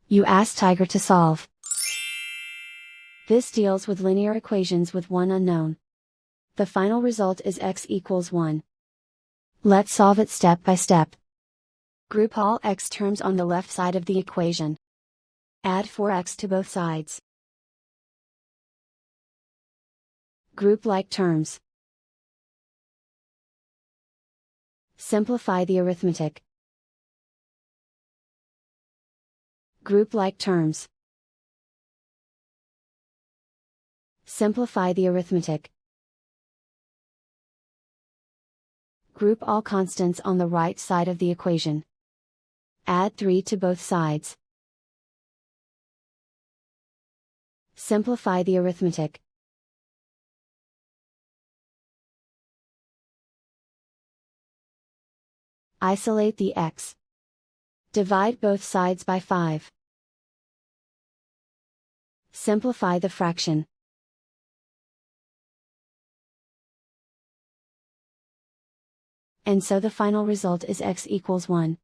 You ask Tiger to solve. This deals with linear equations with one unknown. The final result is x equals 1. Let's solve it step by step. Group all x terms on the left side of the equation. Add 4x to both sides. Group like terms. Simplify the arithmetic. Group like terms. Simplify the arithmetic. Group all constants on the right side of the equation. Add 3 to both sides. Simplify the arithmetic. Isolate the x. Divide both sides by 5. Simplify the fraction. And so the final result is x equals 1.